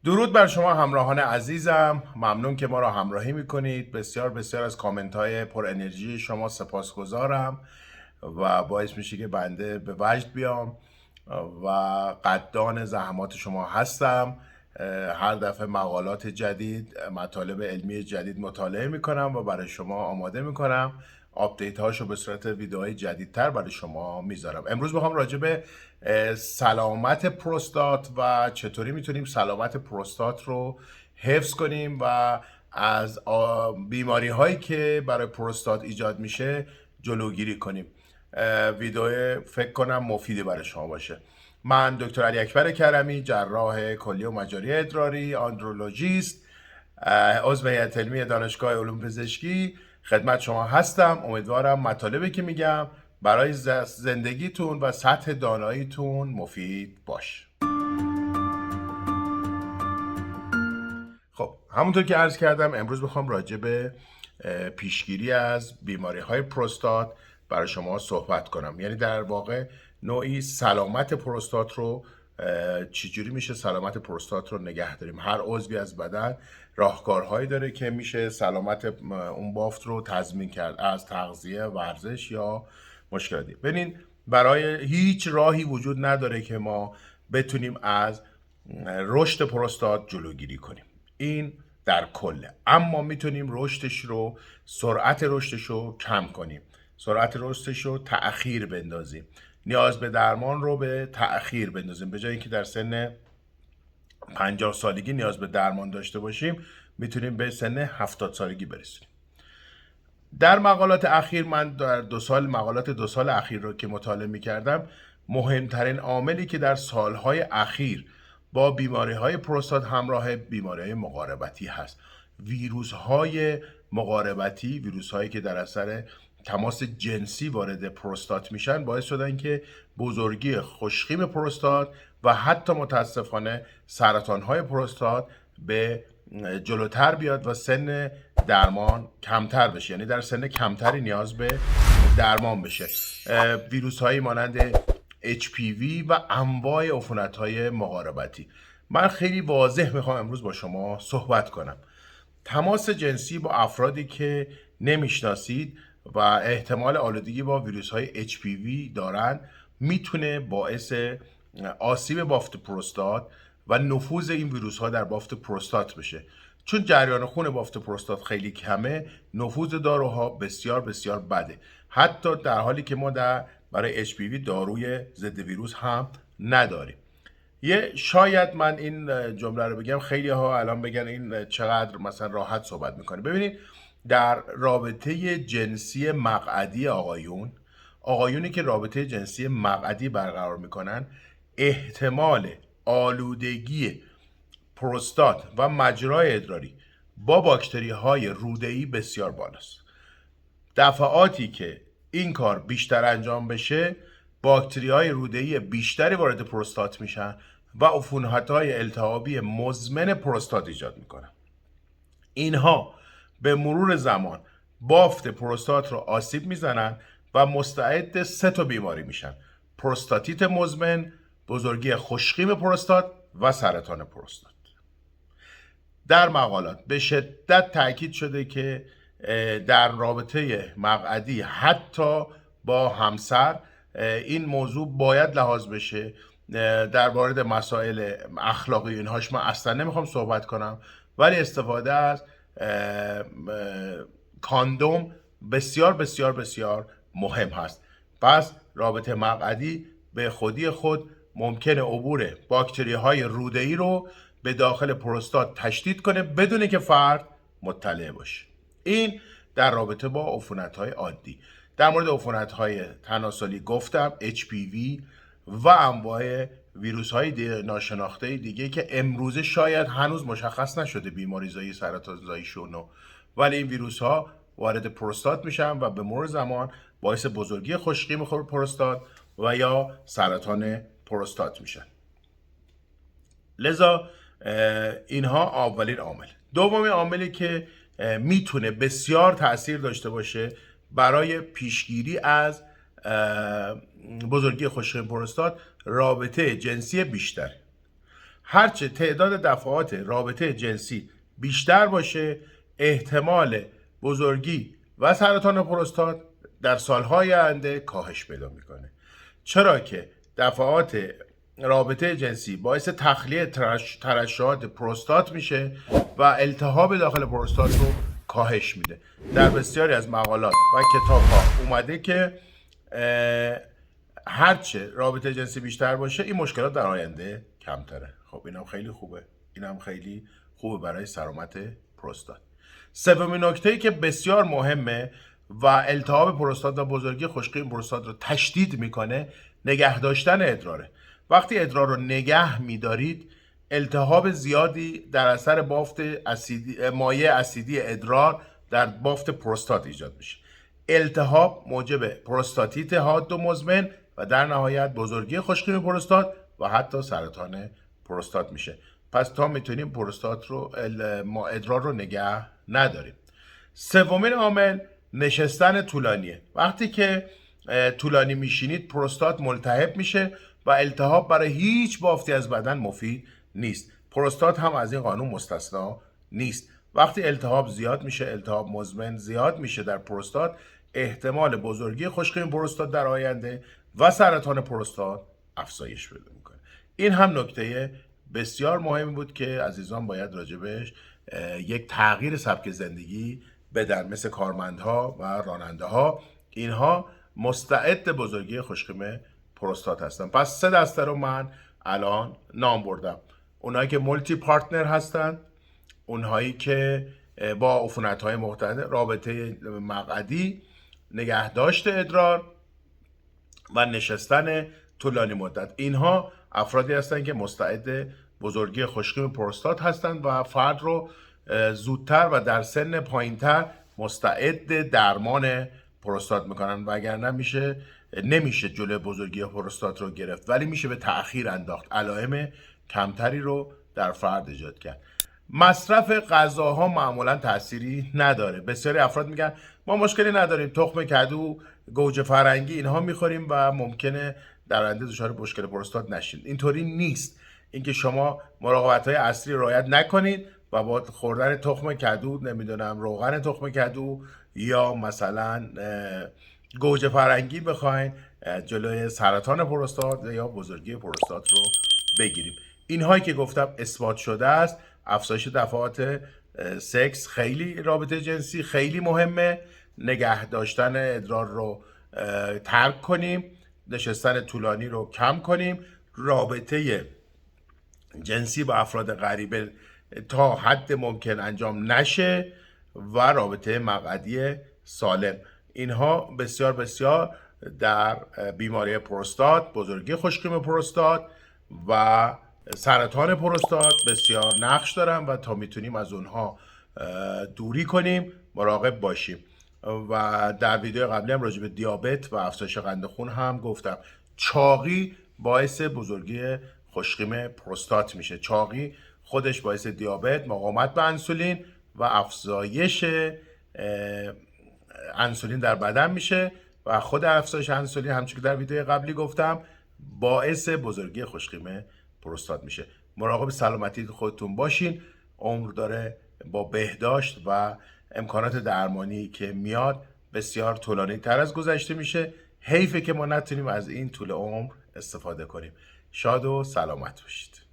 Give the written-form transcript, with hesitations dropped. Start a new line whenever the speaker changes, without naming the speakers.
درود بر شما همراهان عزیزم. ممنون که ما را همراهی میکنید. بسیار بسیار از کامنت های پر انرژی شما سپاسگزارم و باعث میشه که بنده به وجد بیام و قدردان زحمات شما هستم. هر دفعه مقالات جدید، مطالب علمی جدید مطالعه میکنم و برای شما آماده میکنم. آپدیت هاشو به صورت ویدئوهای جدیدتر برای شما میذارم. امروز میخوام راجع به سلامت پروستات و چطوری میتونیم سلامت پروستات رو حفظ کنیم و از بیماری هایی که برای پروستات ایجاد میشه جلوگیری کنیم. ویدیو فکر کنم مفیدی برای شما باشه. من دکتر علی اکبر کرمی، جراح کلی و مجاری ادراری، آندرولوژیست، عضو هیئت علمی دانشگاه علوم پزشکی خدمت شما هستم. امیدوارم مطالبی که میگم برای زندگیتون و سطح داناییتون مفید باشه. خب همونطور که عرض کردم امروز میخوام راجع به پیشگیری از بیماری های پروستات برای شما صحبت کنم. یعنی در واقع نوعی سلامت پروستات رو چجوری میشه سلامت پروستات رو نگه داریم. هر عضوی از بدن راهکارهایی داره که میشه سلامت اون بافت رو تضمین کرد، از تغذیه، ورزش یا مشکلاتی. ببینین برای هیچ راهی وجود نداره که ما بتونیم از رشد پروستات جلوگیری کنیم. این در کله، اما میتونیم رشدش رو، سرعت رشدش رو کم کنیم، سرعت رشدش رو تأخیر بندازیم، نیاز به درمان رو به تأخیر بندازیم. به جای اینکه در سن 50 سالگی نیاز به درمان داشته باشیم میتونیم به سن 70 سالگی برسیم. در مقالات اخیر، من در مقالات 2 سال اخیر رو که مطالعه میکردم، مهمترین عاملی که در سالهای اخیر با بیماری های پروستات همراه بیماری های مقاربتی هست. ویروس های مقاربتی، ویروس هایی که در اثر تماس جنسی وارد پروستات میشن، باعث شدن که بزرگی خشخیم پروستات و حتی متاسفانه سرطان های پروستات به جلوتر بیاد و سن درمان کمتر بشه. یعنی در سن کمتری نیاز به درمان بشه. ویروس هایی مانند HPV و انواع عفونت های مقاربتی. من خیلی واضح میخوام امروز با شما صحبت کنم. تماس جنسی با افرادی که نمیشناسید و احتمال آلودگی با ویروس های HPV دارن میتونه باعث آسیب بافت پروستات و نفوذ این ویروس ها در بافت پروستات بشه. چون جریان خون بافت پروستات خیلی کمه، نفوذ داروها بسیار بسیار بده، حتی در حالی که ما برای HPV داروی ضد ویروس هم نداریم. شاید من این جمله رو بگم، خیلی ها الان بگن این چقدر مثلا راحت صحبت میکنه. ببینید در رابطه جنسی مقعدی آقایونی که رابطه جنسی مقعدی برقرار میکنن، احتمال آلودگی پروستات و مجرای ادراری با باکتری های روده‌ای بسیار بالاست. دفعاتی که این کار بیشتر انجام بشه، باکتری های روده‌ای بیشتری وارد پروستات میشن و عفونت های التهابی مزمن پروستات ایجاد میکنن. اینها به مرور زمان بافت پروستات رو آسیب میزنن و مستعد 3 بیماری میشن: پروستاتیت مزمن، بزرگی خشخیم پروستات و سرطان پروستات. در مقالات به شدت تاکید شده که در رابطه مقعدی حتی با همسر این موضوع باید لحاظ بشه. در مورد مسائل اخلاقی اینهاش من اصلا نمیخوام صحبت کنم، ولی استفاده از کاندوم بسیار بسیار بسیار مهم هست. پس رابطه مقعدی به خودی خود ممکنه عبور باکتری های روده‌ای رو به داخل پروستات تشدید کنه بدون که فرد مطلع باشه. این در رابطه با عفونت‌های عادی. در مورد عفونت‌های تناسلی گفتم، HPV و انواع ویروس‌های ناشناخته دیگه که امروزه شاید هنوز مشخص نشده بیماریزایی سرطانزاییشون، ولی این ویروس‌ها وارد پروستات میشن و به مرور زمان باعث بزرگی خشخیم پروستات و یا سرطان پروستات میشن. لذا اینها اولین عامل. دومین عاملی که میتونه بسیار تأثیر داشته باشه برای پیشگیری از بزرگی خشخیم پروستات، رابطه جنسی بیشتر. هرچه تعداد دفعات رابطه جنسی بیشتر باشه، احتمال بزرگی و سرطان پروستات در سالهای آینده کاهش پیدا میکنه. چرا که دفعات رابطه جنسی باعث تخلیه ترشحات پروستات میشه و التهاب داخل پروستات رو کاهش میده. در بسیاری از مقالات و کتاب ها اومده که هرچه رابطه جنسی بیشتر باشه این مشکلات در آینده کمتره. خب اینم خیلی خوبه، اینم خیلی خوبه برای سلامت پروستات. سومین نکته‌ای که بسیار مهمه و التهاب پروستات و بزرگی خشکی پروستات رو تشدید میکنه، نگه داشتن ادراره. وقتی ادرار رو نگه میدارید، التهاب زیادی در اثر بافت اسیدی، مایع اسیدی ادرار در بافت پروستات ایجاد میشه. التهاب موجب پروستاتیت حاد و مزمن و در نهایت بزرگی خشکی پروستات و حتی سرطان پروستات میشه. پس تا میتونیم پروستات رو ما ادرار رو نگه نداریم. سومین عامل نشستن طولانیه. وقتی که طولانی میشینید پروستات ملتهب میشه و التهاب برای هیچ بافتی از بدن مفید نیست. پروستات هم از این قانون مستثنا نیست. وقتی التهاب زیاد میشه، التهاب مزمن زیاد میشه در پروستات، احتمال بزرگی خشکی پروستات در آینده و سرطان پروستات افزایش پیدا میکنه. این هم نکته بسیار مهمی بود که عزیزان باید راجبش یک تغییر سبک زندگی بدن، مثل کارمندها و راننده ها. اینها مستعد بزرگی خشکیم پروستات هستن. پس 3 دسته رو من الان نام بردم. اونایی که مولتی پارتنر هستن، اونهایی که با عفونت‌های مختلف، رابطه مقعدی، نگهداشت ادرار و نشستن طولانی مدت، اینها افرادی هستند که مستعد بزرگی خشکی پروستات هستند و فرد رو زودتر و در سن پایینتر مستعد درمان پروستات میکنن. وگرنه نمیشه جلوی بزرگی پروستات رو گرفت، ولی میشه به تأخیر انداخت، علائم کمتری رو در فرد ایجاد کرد. مصرف غذاها معمولا تأثیری نداره. بسیاری افراد میگن ما مشکلی نداریم، تخم کدو، گوجه فرنگی اینها میخوریم و ممکنه در آینده دچار مشکل پروستات نشید. اینطوری نیست. اینکه شما مراقبت‌های اصلی رعایت نکنید و با خوردن تخم کدو، نمیدونم روغن تخم کدو یا مثلا گوجه فرنگی بخواین جلوی سرطان پروستات یا بزرگی پروستات رو بگیریم. اینهایی که گفتم اثبات شده است. افزایش دفعات سکس خیلی، رابطه جنسی خیلی مهمه. نگه داشتن ادرار رو ترک کنیم، نشستن طولانی رو کم کنیم، رابطه جنسی با افراد غریبه تا حد ممکن انجام نشه و رابطه مقعدی سالم. اینها بسیار بسیار در بیماری پروستات، بزرگی خشکیم پروستات و سرطان پروستات بسیار نقش دارن و تا میتونیم از اونها دوری کنیم مراقب باشیم. و در ویدیو قبلی هم راجع به دیابت و افزایش قند خون هم گفتم. چاقی باعث بزرگی خشکیم پروستات میشه. چاقی خودش باعث دیابت، مقاومت به انسولین و افزایش انسولین در بدن میشه و خود افزایش انسولین، همچون که در ویدیو قبلی گفتم، باعث بزرگی خشکیم پروستات میشه. مراقب سلامتی خودتون باشین. عمر داره با بهداشت و امکانات درمانی که میاد بسیار طولانی تر از گذشته میشه. حیفه که ما نتونیم از این طول عمر استفاده کنیم. شاد و سلامت باشید.